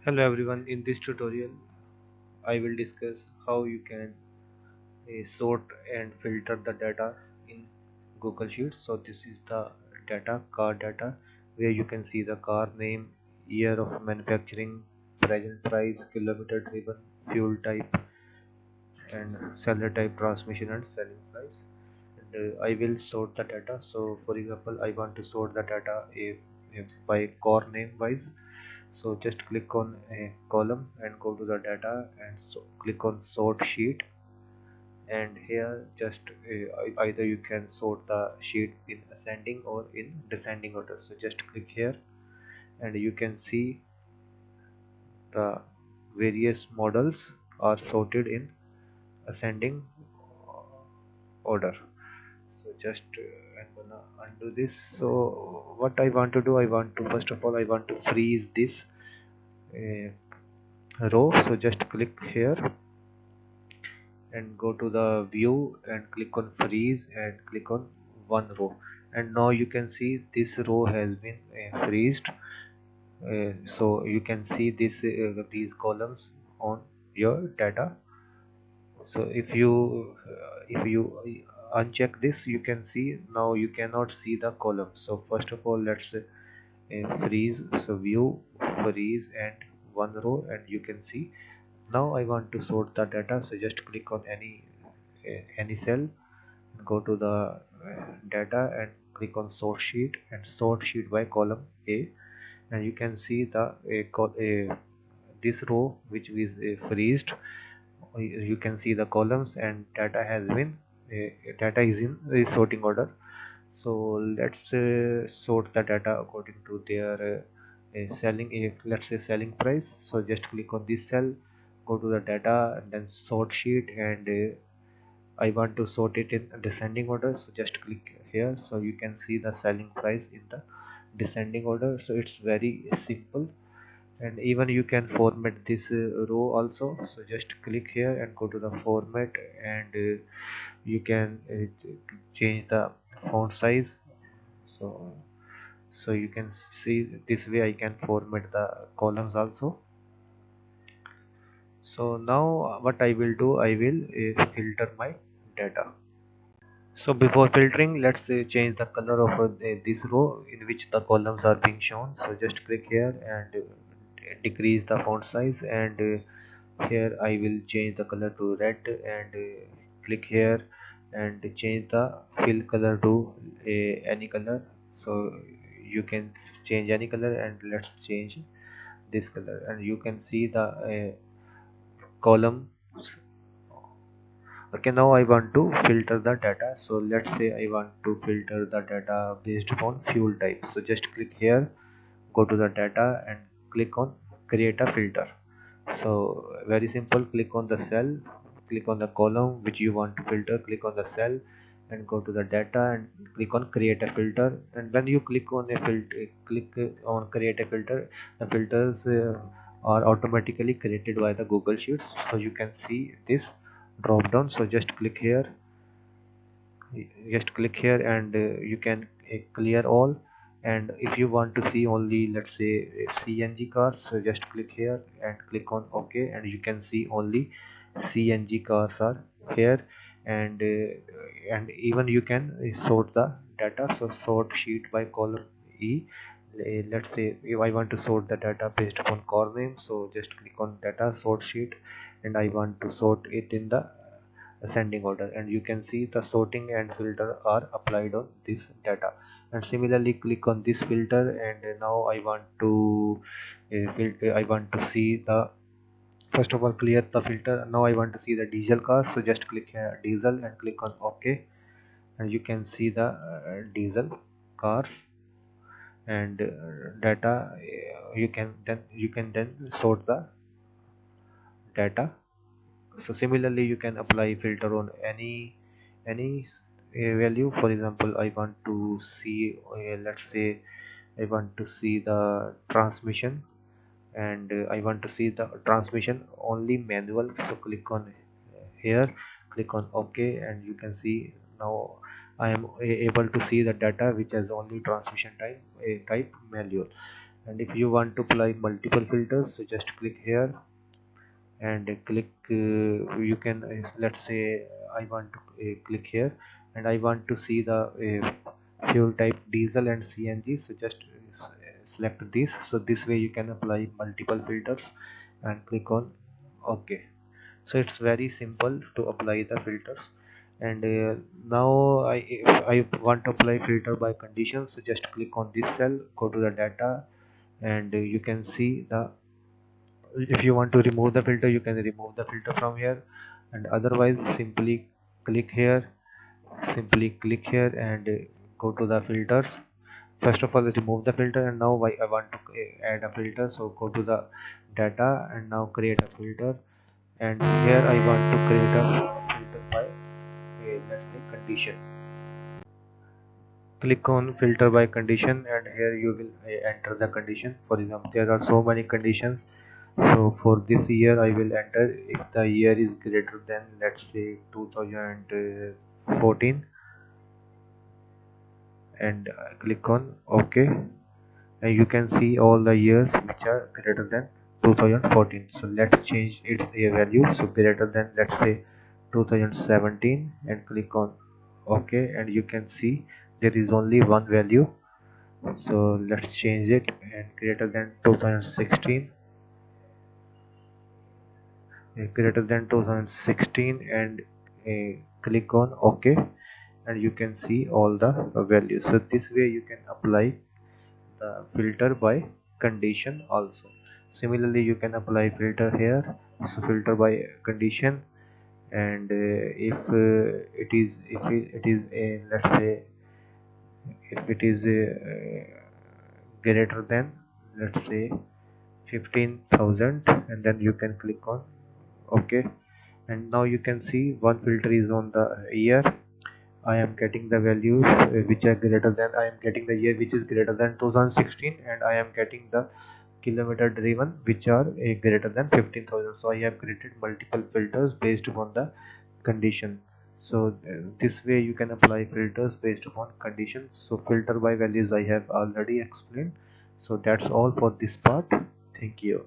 Hello everyone, in this tutorial I will discuss how you can sort and filter the data in Google Sheets. So this is the car data, where you can see the car name, year of manufacturing, present price, kilometer driven, fuel type, and seller type, transmission, and selling price. And I will sort the data. So for example, I want to sort the data by car name wise. So just click on a column and go to the data and click on sort sheet. And here just either you can sort the sheet in ascending or in descending order. So just click here and you can see the various models are sorted in ascending order. So just I'm gonna undo this. So what I want to do, I want to first of all I want to freeze this uh, row. So just click here and go to the view and click on freeze and click on one row, and now you can see this row has been freezed. So you can see these columns on your data. So if you uncheck this, you can see now you cannot see the columns. So first of all, let's freeze. So view, freeze, and one row, and you can see now I want to sort the data. So just click on any cell, go to the data and click on sort sheet and sort sheet by column A, and you can see this row which is freezed. You can see the columns and data has been data is in the sorting order. So let's sort the data according to their selling, let's say selling price. So just click on this cell, go to the data and then sort sheet, and I want to sort it in descending order. So just click here, so you can see the selling price in the descending order. So it's very simple, and even you can format this row also. So just click here and go to the format, and you can change the font size. So so you can see this way I can format the columns also. So now what I will do, I will filter my data. So before filtering, let's change the color of this row in which the columns are being shown. So just click here and decrease the font size, and here I will change the color to red, and click here and change the fill color to any color. So you can change any color, and let's change this color, and you can see the column. Okay, now I want to filter the data. So let's say I want to filter the data based upon fuel type. So just click here, go to the data and click on create a filter. So very simple, click on the cell, click on the column which you want to filter, click on the cell and go to the data and click on create a filter. And when you click on a filter, click on create a filter, the filters are automatically created by the Google Sheets. So you can see this drop down. So just click here, and you can clear all. And if you want to see only, let's say, CNG cars, so just click here and click on OK, and you can see only CNG cars are here. And even you can sort the data. So sort sheet by column E. Let's say if I want to sort the data based upon car name, so just click on data sort sheet, and I want to sort it in the ascending order, and you can see the sorting and filter are applied on this data. And similarly click on this filter, and now I want to I want to see the, first of all clear the filter. Now I want to see the diesel cars. So just click here diesel and click on OK, and you can see the diesel cars and data. You can then sort the data. So similarly you can apply filter on any value. For example, I want to see let's say I want to see the transmission, and I want to see the transmission only manual. So click on here, click on OK, and you can see now I am able to see the data which has only transmission type manual. And if you want to apply multiple filters, so just click here and click you can let's say I want to click here and I want to see the fuel type diesel and CNG, so just select this. So this way you can apply multiple filters and click on OK. So it's very simple to apply the filters. And now if I want to apply filter by conditions, so just click on this cell, go to the data, and you can see the, if you want to remove the filter you can remove the filter from here, and otherwise simply click here and go to the filters. First of all remove the filter, and now I want to add a filter, so go to the data and now create a filter. And here I want to create a filter by let's say condition. Click on filter by condition, and here you will enter the condition. For example, there are so many conditions, so for this year I will enter if the year is greater than, let's say, 2014, and click on OK. And you can see all the years which are greater than 2014. So let's change its value, so greater than, let's say, 2017, and click on OK. And you can see there is only one value, so let's change it, and greater than 2016, greater than 2016, and click on OK. And you can see all the values. So this way you can apply the filter by condition also. Similarly you can apply filter here, so filter by condition. And if it is a, let's say, if it is greater than, let's say, 15,000, and then you can click on OK. And now you can see one filter is on the year. I am getting the values which are greater than, I am getting the year which is greater than 2016, and I am getting the kilometer driven which are greater than 15,000. So I have created multiple filters based upon the condition. So this way you can apply filters based upon conditions. So filter by values I have already explained. So that's all for this part. Thank you.